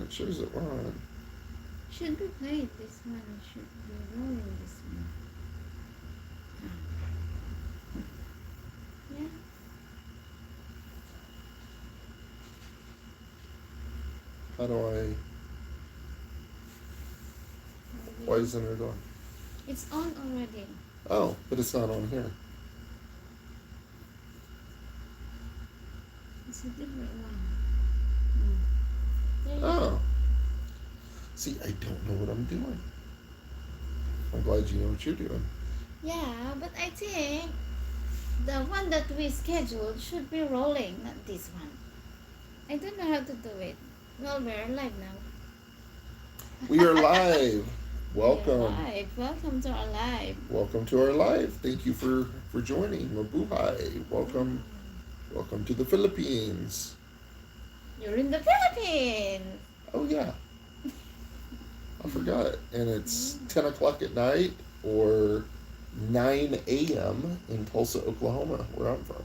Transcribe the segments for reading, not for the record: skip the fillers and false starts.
it shows it on. Should be played this one. Should be rolling this one. Yeah. How do I? Why isn't it on? It's on already. Oh, but it's not on here. It's a different one. There you go. Oh. See, I don't know what I'm doing. I'm glad you know what you're doing. Yeah, but I think the one that we scheduled should be rolling, not this one. I don't know how to do it. Well, we're live now. We are live. Welcome. We're live. Welcome to our live. Welcome to our live. Thank you for joining. Mabuhay. Welcome to the Philippines. You're in the Philippines. Oh yeah. I forgot. And it's 10 o'clock at night or 9 a.m. in Tulsa, Oklahoma, where I'm from.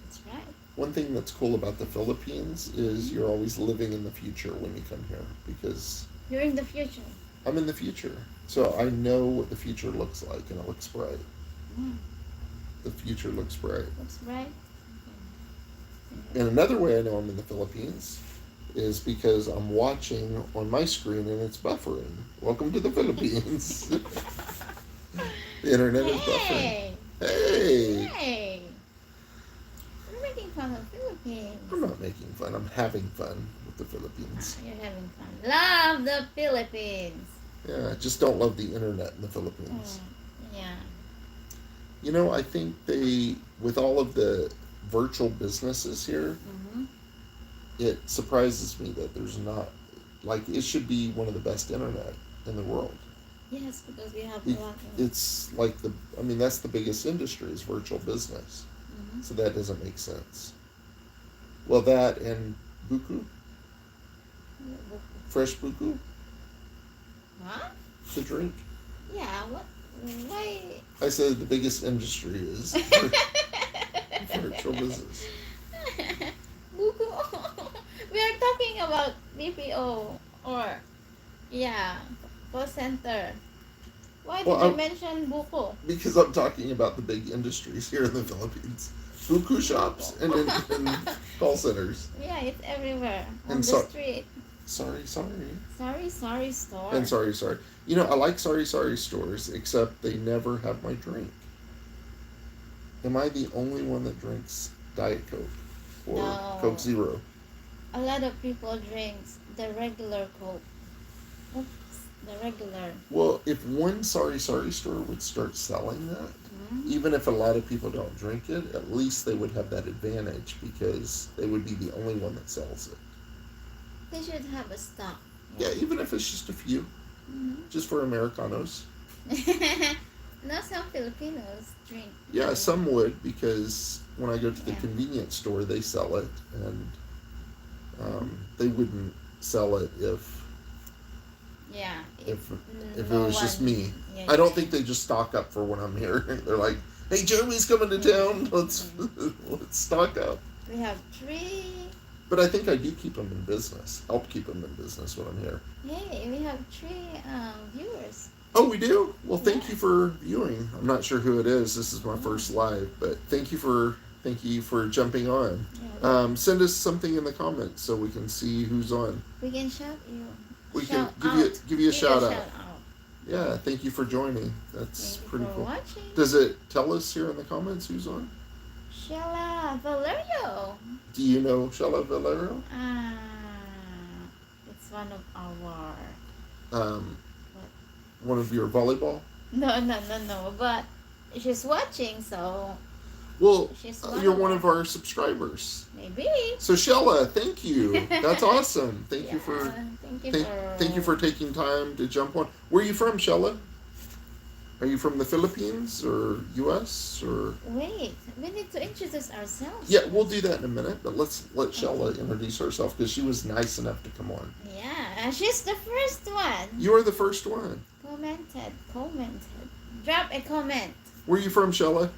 That's right. One thing that's cool about the Philippines is you're always living in the future when you come here because You're in the future. I'm in the future. So I know what the future looks like and it looks bright. Mm. The future looks bright. Looks bright. And another way I know I'm in the Philippines is because I'm watching on my screen and it's buffering. Welcome to the Philippines. The internet is buffering. Hey! Hey! You're making fun of Philippines. I'm not making fun. I'm having fun with the Philippines. You're having fun. Love the Philippines. Yeah, I just don't love the internet in the Philippines. Yeah. You know, I think they, with all of the virtual businesses here, Mm-hmm. it surprises me that there's not, like, it should be one of the best internet in the world. Yes, because we have a It, lot of... it's like that's the biggest industry is virtual business. Mm-hmm. So that doesn't make sense. Well, that and buku, fresh buku, Huh? the drink. Yeah, what? Why? I said the biggest industry is virtual business. Buku. We are talking about BPO or, yeah, call center. Why did Well, you mention Buku? Because I'm talking about the big industries here in the Philippines. Buku shops and call centers. Yeah, it's everywhere. On And the so- street. Sorry. Sorry, store. And sorry. You know, I like sorry stores, except they never have my drink. Am I the only one that drinks Diet Coke or No. Coke Zero? A lot of people drinks the regular Coke. Oops, the regular. Well, if one sorry store would start selling that, Mm-hmm. even if a lot of people don't drink it, at least they would have that advantage because they would be the only one that sells it. They should have a stock. Yeah, even if it's just a few, Mm-hmm. just for Americanos. No, some Filipinos drink. Yeah, some would because when I go to the Yeah. convenience store, they sell it, and they wouldn't sell it if Yeah. if it no was just one- me. Yeah, I don't think they just stock up for when I'm here. They're like, "Hey, Jeremy's coming to town. Let's stock up." We have 3. But I think I do keep them in business. Help keep them in business when I'm here. Hey, we have 3 viewers. Oh, we do? Well, thank Yeah. you for viewing. I'm not sure who it is. This is my first live, but thank you for jumping on. Yeah, Send us something in the comments so we can see who's on. we can shout you. We Shout can out. give you a shout out. out. Yeah, thank you for joining. That's Thank you pretty for cool. watching. Does it tell us here in the comments who's on? Shella Valerio. Do you know Shella Valero? It's one of our... One of your volleyball? No. But she's watching, so Well, she's you're one of our subscribers. maybe. So Shella, thank you. That's awesome. Thank you for thank you for taking time to jump on. Where are you from, Shella? Are you from the Philippines or U.S. or? Wait, we need to introduce ourselves. Yeah, we'll do that in a minute. But let's let Shella introduce herself because she was nice enough to come on. Yeah, she's the first one. You are the first one. Commented. Drop a comment. Where are you from, Shella?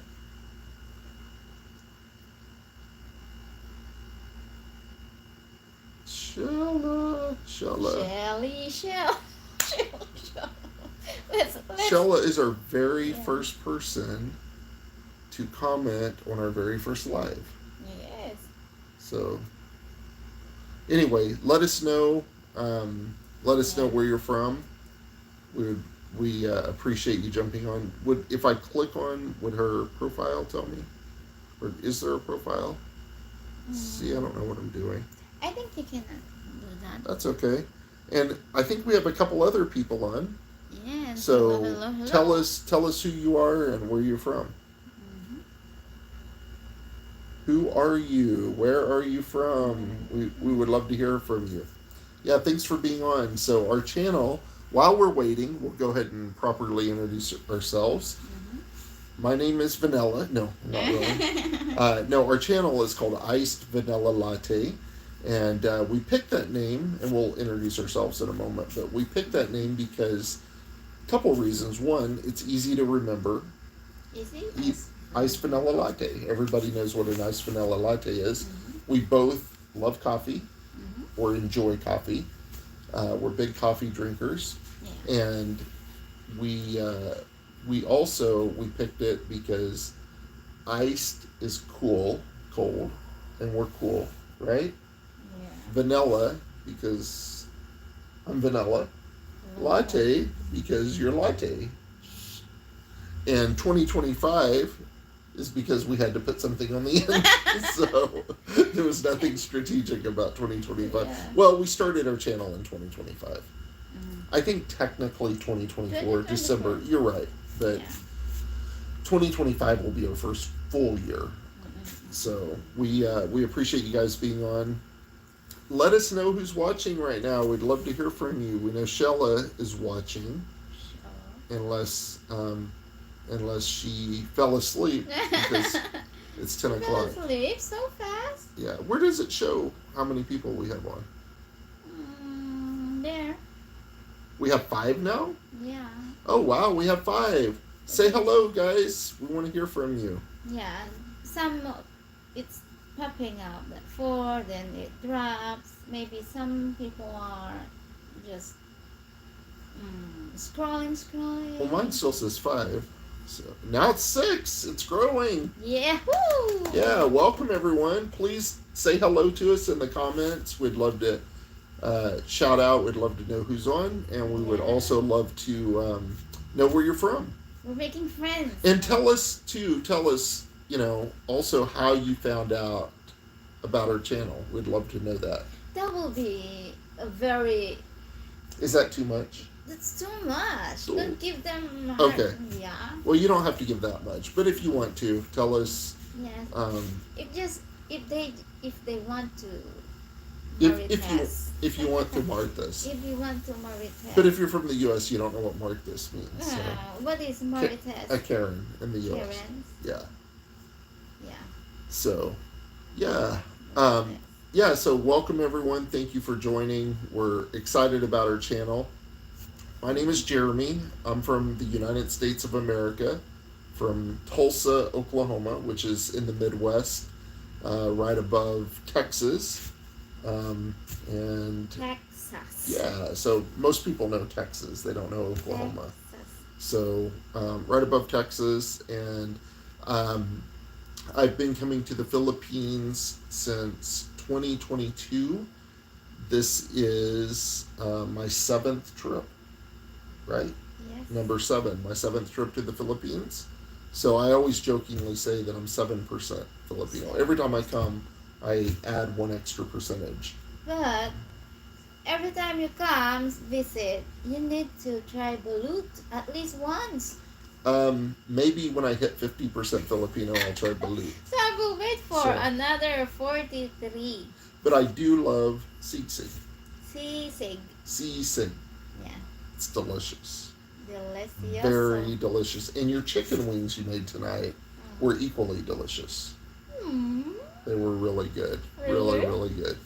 Shella. Shella. Shelly, Shell. Let's Shella is our very Yeah. first person to comment on our very first live. Yes. So, anyway, let us know. Let us know Yeah. where you're from. We appreciate you jumping on. Would if I click on, would her profile tell me, or is there a profile? See, I don't know what I'm doing. I think you can do that. That's okay. And I think we have a couple other people on. Yes. So Hello. tell us who you are and where you're from. Mhm. Who are you? Where are you from? We would love to hear from you. Yeah, thanks for being on. So our channel, while we're waiting, we'll go ahead and properly introduce ourselves. My name is Vanilla. No, not really. No, our channel is called Iced Vanilla Latte. And we picked that name, and we'll introduce ourselves in a moment, but we picked that name because a couple reasons. One, it's easy to remember. Is it? Yes. Iced vanilla latte. Everybody knows what an iced vanilla latte is. We both love coffee or enjoy coffee. We're big coffee drinkers, Yeah. and we we picked it because iced is cold, and we're cool, right? Yeah. Vanilla because I'm vanilla. Latte because you're latte. And 2025 is because we had to put something on the end. So there was nothing strategic about 2025. Yeah. Well, we started our channel in 2025. Mm. I think technically 2024, 2024. December. You're right. But Yeah. 2025 will be our first full year. Mm-mm. So we appreciate you guys being on. Let us know who's watching right now. We'd love to hear from you. We know Shella is watching, Sure. unless she fell asleep because it's 10 o'clock. Sleep so fast. Yeah. Where does it show how many people we have on? There. We have 5 now? Yeah. Oh, wow. We have 5. Say hello, guys. We want to hear from you. Yeah. Some it's popping up at 4, then it drops. Maybe some people are just scrolling. Well, mine still says 5. So now it's 6. It's growing. Yeah. Woo! Yeah. Welcome, everyone. Please say hello to us in the comments. We'd love to shout out. We'd love to know who's on. And we would Yeah. also love to know where you're from. We're making friends. And tell us, also how you found out about our channel. We'd love to know that. That will be a very. Is that too much? That's too much. Cool. Don't give them. Okay. Yeah. Well, you don't have to give that much, but if you want to, tell us. Yes. If they want to. If you want to Marthas. If you want to Marites. But if you're from the U.S., you don't know what Marthas means. So. What is Marites? A Karen in the U.S. Karens. Yeah. Yeah. So, yeah. Yeah, so welcome everyone. Thank you for joining. We're excited about our channel. My name is Jeremy. I'm from the United States of America, from Tulsa, Oklahoma, which is in the Midwest, right above Texas. And Texas. yeah, so most people know Texas. They don't know Oklahoma. Texas. So right above Texas, and I've been coming to the Philippines since 2022. This is my 7th trip, right? Yes. Number 7, my 7th trip to the Philippines. So I always jokingly say that I'm 7% Filipino. Every time I come, I add 1 extra percentage. But every time you come visit, you need to try balut at least once. Maybe when I hit 50% Filipino, I'll try balut. So I will wait for So- another 43. But I do love sisig. Sisig. Sisig. Yeah. It's delicious. Delicioso. Very delicious. And your chicken wings you made tonight were equally delicious. They were really good. Really, Really? really good.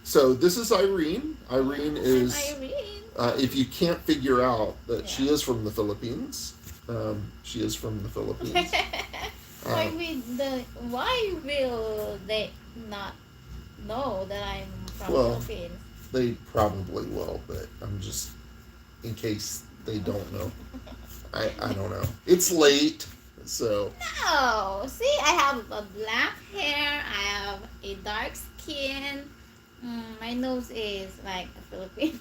So this is Irene. Irene is, Irene. if you can't figure out that she Yeah. is from the Philippines, she is from the Philippines. why will they not know that I'm from Well, Philippines? They probably will, but I'm just in case they don't know. I don't know. It's late, so No, see, I have a black hair. I have a dark skin. My nose is like a Philippine.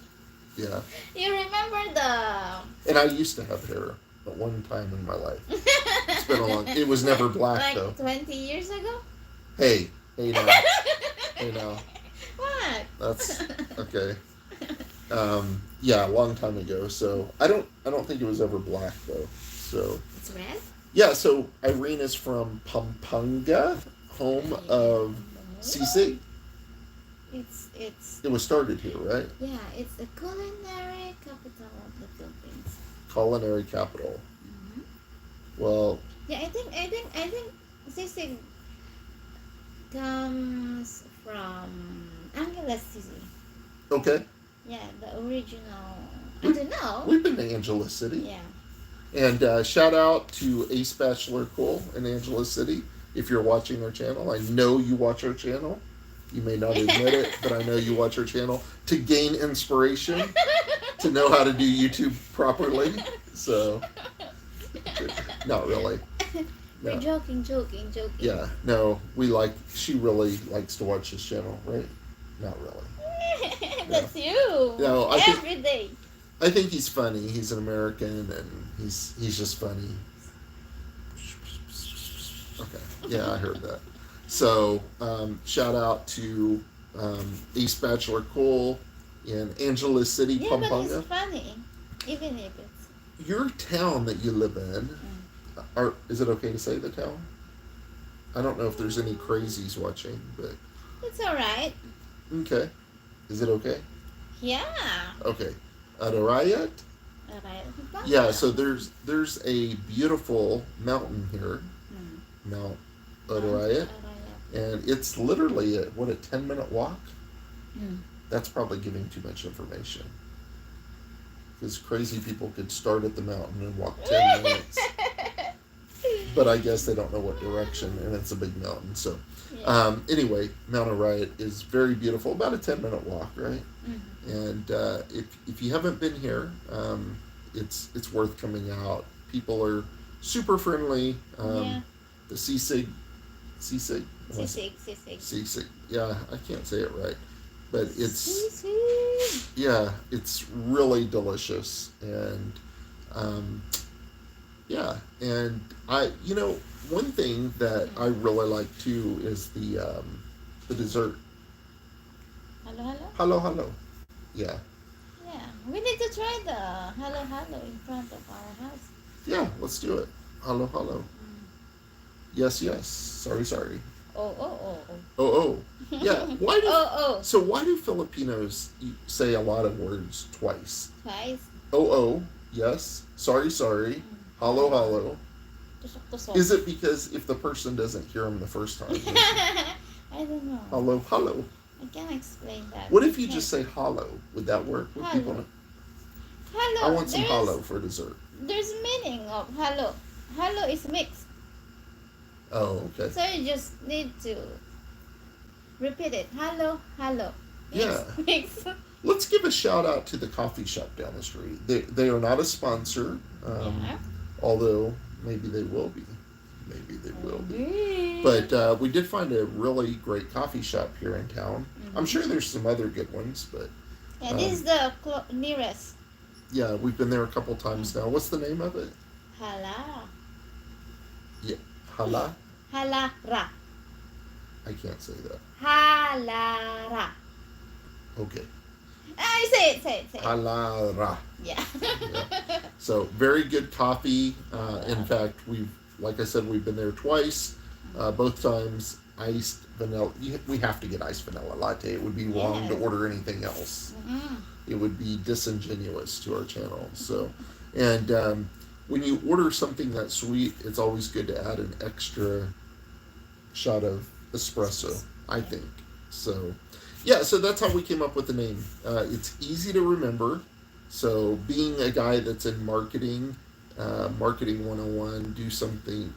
yeah. You remember the? And I used to have hair at one time in my life. It's been a long. It was never black like though. 20 years ago. Hey, hey now, hey now. What? That's okay. Yeah, a long time ago. So I don't think it was ever black though. So It's red. yeah. So Irene is from Pampanga, home of Sisig. It's It was started here, right? yeah. It's the culinary capital of the Philippines. Culinary capital. Hmm. Well, Yeah, I think sisig comes from Angeles City. okay. Yeah, the original. I We- don't know. We've been to Angeles City. Yeah. And shout out to Ace Bachelor Cole in Angeles City. If you're watching our channel, I know you watch our channel. You may not admit it, but I know you watch our channel to gain inspiration, to know how to do YouTube properly. So, not really. We're No. joking. Yeah, no, she really likes to watch this channel, right? Not really. That's you. No, I think- Every day. I think he's funny. He's an American, and he's just funny. Okay, yeah, I heard that. So shout out to Ace Bachelor Cole in Angeles City, Yeah, but Pampanga. it's funny, even if it's. Your town that you live in, is it okay to say the town? I don't know if there's any crazies watching, but It's alright. okay. Is it okay? Yeah. Okay. Adarayat? Alright. Yeah, so there's a beautiful mountain here, Mm. Mount Adarayat, and it's literally a 10-minute walk. Mm. That's probably giving too much information. Because crazy people could start at the mountain and walk 10 minutes. But I guess they don't know what direction, and it's a big mountain. So, Yeah. Anyway, Mount Arayat is very beautiful. About a 10-minute walk, right? Mhm. And if you haven't been here, it's worth coming out. People are super friendly. Yeah. The Sisig. Sisig. Sisig. Yeah, I can't say it right, but it's Sisig. yeah, it's really delicious, and yeah, and one thing that I really like too is the dessert. Hello. Hello. Yeah, Yeah. We need to try the hello in front of our house. yeah. Let's do it. Hello. Mm. Yes. Sorry. Oh. Oh. Yeah. Why do Oh. so? Why do Filipinos say a lot of words twice? Twice. Oh. Yes. Sorry. Hello. Tusok. Is it because if the person doesn't hear them the first time, I don't know. hello? I can't explain that. What if you just say hello? Would that work? Would people know? hello? I want some There's- hello for dessert. There's meaning of hello. Hello is mixed. Oh, okay. So you just need to repeat it. Hello. Yeah. Mix. Let's give a shout out to the coffee shop down the street. They are not a sponsor, Yeah. although maybe they will be. But we did find a really great coffee shop here in town. I'm sure there's some other good ones, but Yeah, this is the nearest. yeah, we've been there a couple times now. What's the name of it? Hala. Hala? Halara. I can't say that. Halara. Okay. Say it. Halara. Yeah. So very good coffee. In fact, like I said, we've been there twice. Both times iced vanilla. We have to get iced vanilla latte. It would be wrong to Yes. order anything else. Mm. It would be disingenuous to our channel. So, and when you order something that sweet, it's always good to add an extra shot of espresso, I think. So, yeah, so that's how we came up with the name. It's easy to remember. So, being a guy that's in marketing, marketing 101, do something,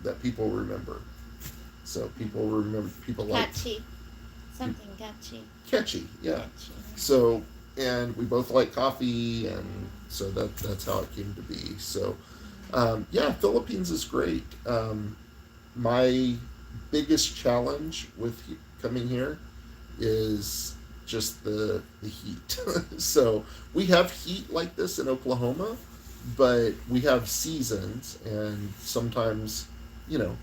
that people remember. So, people like Catchy. Something Catchy. Catchy, yeah. Catchy. So, and we both like coffee, and so that's how it came to be. So, yeah, Philippines is great. My biggest challenge with coming here is just the heat. So we have heat like this in Oklahoma, but we have seasons, and sometimes, you know,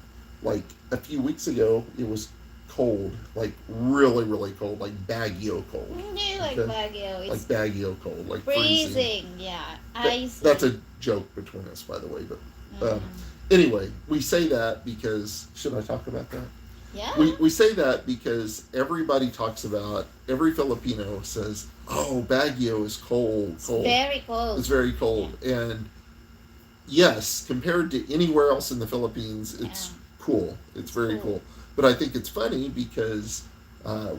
like a few weeks ago, it was cold, like really, really cold, like Baguio cold. Like Okay? Baguio. Like It's Baguio cold, like freezing. freezing. Yeah. That- Icy. that's a joke between us, by the way. But Mm. anyway, we say that because should I talk about that? Yeah. We say that because everybody talks about, every Filipino says, "Oh, Baguio is cold, It's cold. very cold. It's very cold." And yes, compared to anywhere else in the Philippines, it's Yeah. cool. It's very cool. cool. But I think it's funny because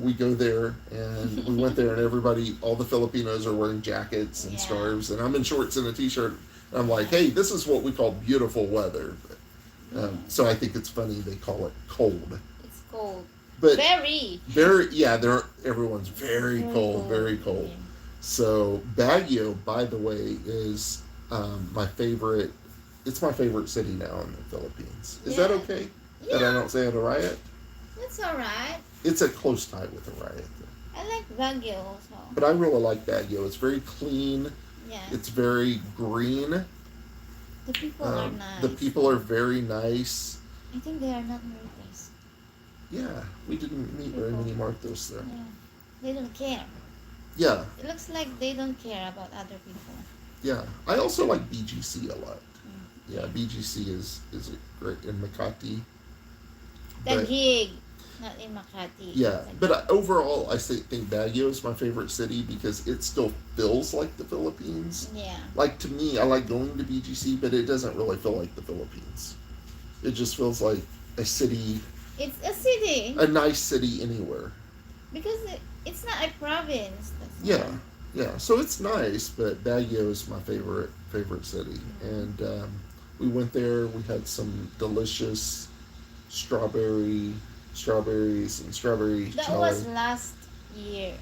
we go there, and we went there, and everybody, all the Filipinos are wearing jackets and Yeah. scarves, and I'm in shorts and a t-shirt. And I'm like, hey, this is what we call beautiful weather. So I think it's funny they call it cold. It's cold. But Very. yeah, everyone's very cold, very cold. Yeah. So Baguio, by the way, is my favorite. It's my favorite city now in the Philippines. Is that Yeah. okay that I Yeah. don't say Arayat? It's alright. It's a close tie with Arayat, I like Baguio also. but I really like Baguio. It's very clean. Yeah. It's very green. The people are nice. The people are very nice. I think they are not Marthas. Yeah, we didn't meet very many Marthos there. Yeah. They don't care. Yeah, It looks like they don't care about other people. yeah. I also like BGC a lot. Mm. Yeah, BGC is a great in Makati. Taguig, not in Makati. Yeah, Taguig. but overall, I think Baguio is my favorite city because it still feels like the Philippines. Yeah. Like, to me, I like going to BGC, but it doesn't really feel like the Philippines. It just feels like a city, It's a city. a nice city anywhere. Because it's not a province. That's Yeah, why. yeah. So it's nice, but Baguio is my favorite city, and we went there. We had some delicious strawberries and strawberry That jelly. was last year.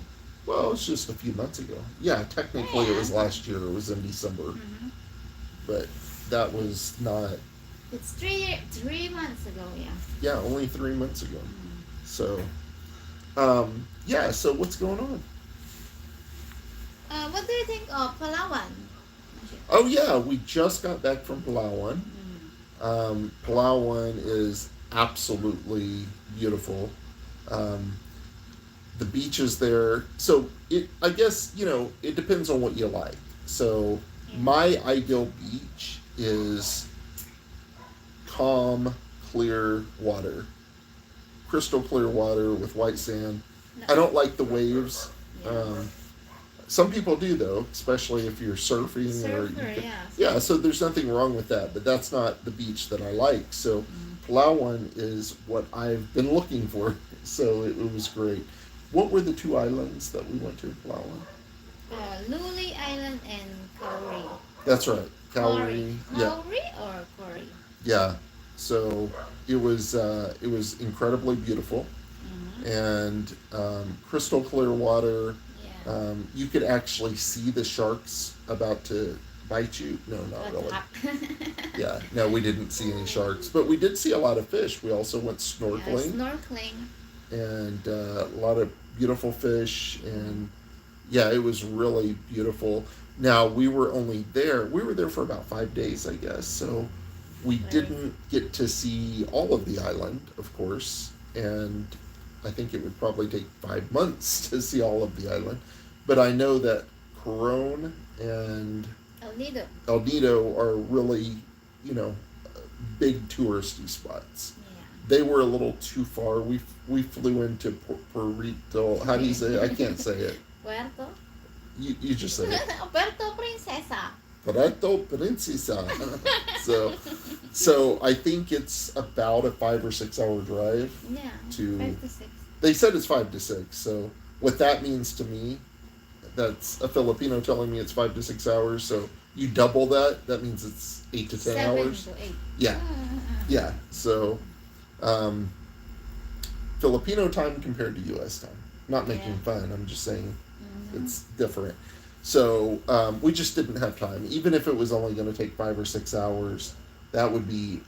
Well, it was just a few months ago. Yeah, technically it was last year. It was in December, but that was not. It's 3 months ago, yeah. Yeah, only 3 months ago. So, yeah. So what's going on? What do you think of Palawan? Oh yeah, we just got back from Palawan. Palawan is absolutely beautiful. The beaches there. So I guess, it depends on what you like. So Yeah. my ideal beach is calm, clear water, crystal clear water with white sand. I don't like the waves. Yeah. Some people do though, especially if you're surfing or Surfer, yeah. yeah, so there's nothing wrong with that, but that's not the beach that I like. So Palawan is what I've been looking for. So it was great. What were the two islands that we went to, Palawan? Luli Island and Kauri. That's right, Kauri. Yeah, Kauri or Kauri? yeah. So it was incredibly beautiful, and crystal clear water. Yeah. You could actually see the sharks about to bite you. No, not really. Yeah, no, we didn't see any sharks, but we did see a lot of fish. We also went snorkeling, Snorkeling. and a lot of beautiful fish, and yeah, it was really beautiful. Now we were there for about 5 days, I guess, so we Right. didn't get to see all of the island, of course, and I think it would probably take 5 months to see all of the island, but I know that Coron and El Nido. El Nido are really, big touristy spots. Yeah. They were a little too far. We flew into Puerto. How do you say it? I can't say it. Puerto? You just say it. Puerto Princesa. Puerto Princesa. So I think it's about a 5 or 6 hour drive. Yeah. To- 5 to 6. They said it's 5 to 6. So what that means to me, that's a Filipino telling me it's 5 to 6 hours. So you double that, that means it's 8 to 10 hours. 7 to 8. Yeah. Yeah. So Filipino time compared to U.S. time. Not making Yeah. fun. I'm just saying Mm-hmm. it's different. So we just didn't have time. Even if it was only going to take 5 or 6 hours, that would be,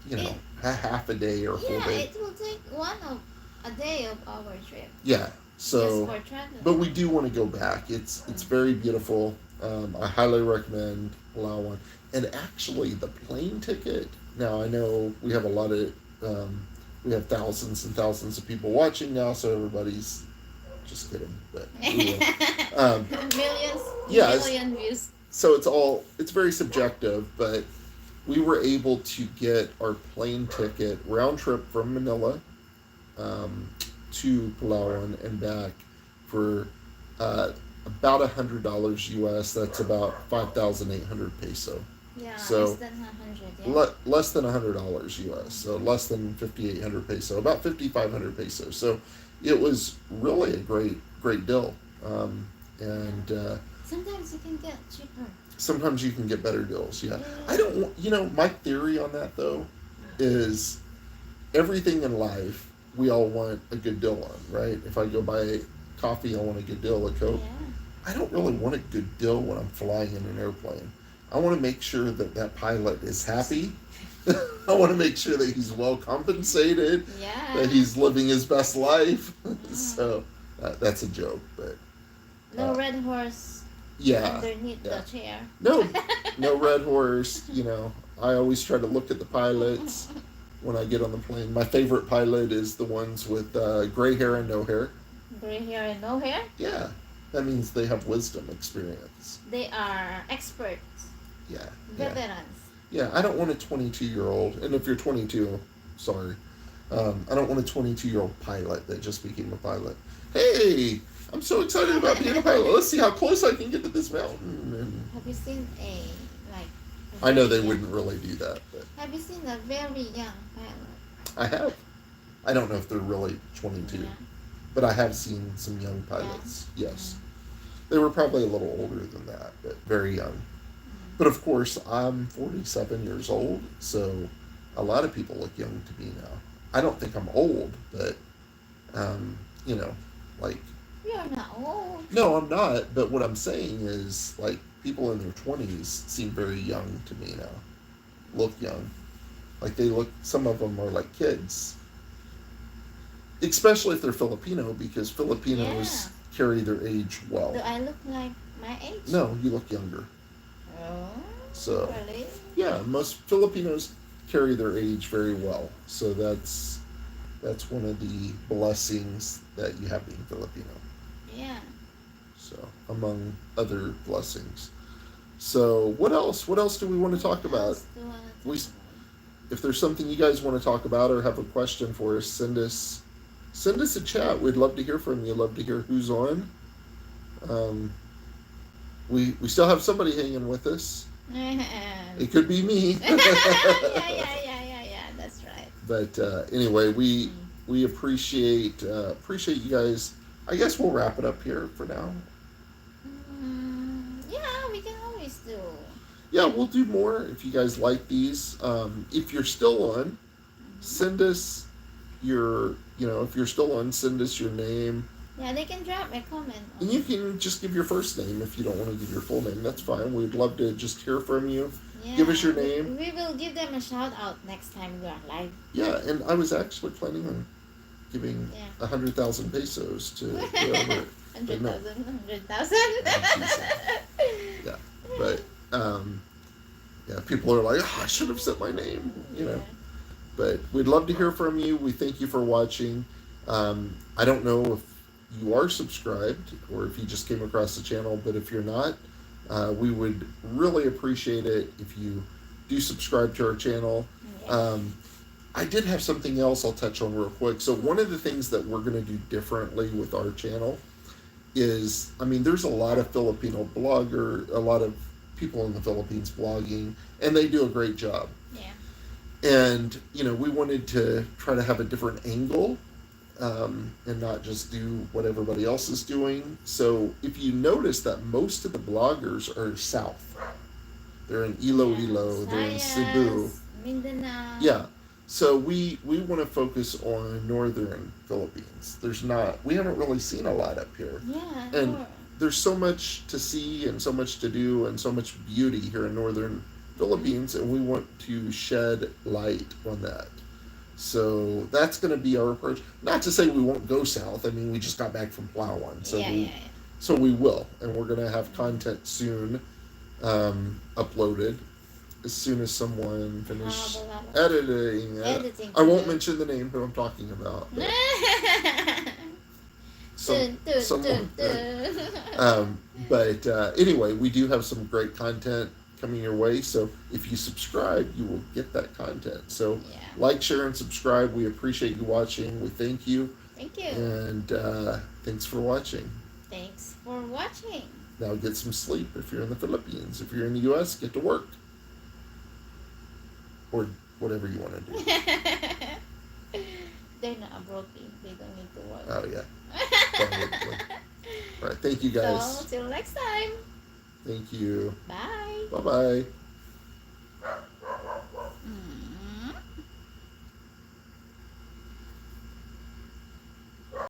It a half a day or a full yeah, day. it will take one of a day of our trip Yeah. just So, for traveling. but we do want to go back. It's very beautiful. I highly recommend Palawan. And actually, the plane ticket. Now I know we have a lot of we have thousands and thousands of people watching now, so everybody's just kidding, but we will. Millions, Yeah, million views. so it's very subjective, but we were able to get our plane ticket round trip from Manila um, to Palawan and back for uh, about $100 US. That's about 5,800 peso. Yeah, less So than 100. Yeah. less than $100 US. So less than 5,800 peso, about 5,500 pesos. So it was really a great deal. And Sometimes you can get cheaper. sometimes you can get better deals. Yeah, I Yeah. don't. My theory on that though is everything in life we all want a good deal on, right? If I go buy coffee, I want a good deal. A Coke. Yeah. I don't really want a good deal when I'm flying in an airplane. I want to make sure that that pilot is happy. I want to make sure that he's well compensated, Yeah. that he's living his best life. Mm. So that's a joke, but No uh, red horse yeah, underneath yeah. the chair. No, no red horse. I always try to look at the pilots when I get on the plane. My favorite pilot is the ones with gray hair and no hair. Gray hair and no hair. Yeah, that means they have wisdom, experience. They are experts, Yeah, yeah, veterans. yeah. I don't want a 22-year-old, and if you're 22, sorry, I don't want a 22-year-old pilot that just became a pilot. Hey, I'm so excited about being a pilot. Let's see how close I can get to this mountain. And Have you seen a like? A I know very they young- wouldn't really do that, but Have you seen a very young pilot? I have. I don't know if they're really 22, Yeah. but I have seen some young pilots. Yes. They were probably a little older than that, but very young. But of course, I'm 47 years old, so a lot of people look young to me now. I don't think I'm old, but, um, you know, like, You're not old. no, I'm not. But what I'm saying is, like, people in their 20s seem very young to me now. Look young. Like, some of them are like kids. Especially if they're Filipino, because Filipinos carry their age well. Do I look like my age? No, you look younger. Oh, So, really? yeah, most Filipinos carry their age very well. So that's one of the blessings that you have being Filipino. Yeah. So, among other blessings. So, what else? What else do we want to talk What about? else do I wanna talk We, about? if there's something you guys want to talk about or have a question for us, send us a chat. We'd love to hear from you. Love to hear who's on. Um, we still have somebody hanging with us. It could be me. Yeah. That's right. But anyway, we appreciate you guys. I guess we'll wrap it up here for now. Yeah, we can always do. Yeah, we'll do more if you guys like these. If you're still on, send us if you're still on, send us your name. Yeah, they can drop a comment. And you can just give your first name if you don't want to give your full name. That's fine. We'd love to just hear from you. Yeah, Give us your name. We will give them a shout out next time we are live. Yeah, and I was actually planning on giving Yeah. 100,000 pesos to whoever. 100,000, 100,000. Yeah, but yeah, people are like, I should have said my name, But we'd love to hear from you. We thank you for watching. I don't know if you are subscribed or if you just came across the channel, but if you're not, we would really appreciate it if you do subscribe to our channel. Yeah. I did have something else I'll touch on real quick. So one of the things that we're going to do differently with our channel is, there's a lot of Filipino a lot of people in the Philippines blogging, and they do a great job. Yeah. And, we wanted to try to have a different angle and not just do what everybody else is doing. So if you notice that most of the bloggers are south, they're in Iloilo, they're in Cebu. Mindanao. Yeah. So we want to focus on northern Philippines. We haven't really seen a lot up here, Yeah, and more. there's so much to see and so much to do and so much beauty here in northern Mm-hmm. Philippines, and we want to shed light on that. So that's going to be our approach. Not to say we won't go south. I mean, we just got back from Palawan, Yeah, yeah, so we will, and we're going to have content soon uploaded as soon as someone yeah. finishes Haba. editing it. Editing I to won't do. mention the name who I'm talking about, but some Dun, dun, dun, someone. dun. But anyway, we do have some great content coming your way. So if you subscribe, you will get that content. So Yeah. like, share, and subscribe. We appreciate you watching. We thank you, Thank you. and thanks for watching. Thanks for watching. Now get some sleep if you're in the Philippines. If you're in the U.S., get to work or whatever you want to do. They're not broken. They don't need to work. Oh yeah. Probably. All right. Thank you guys. So, till next time. Thank you. Bye. Bye bye.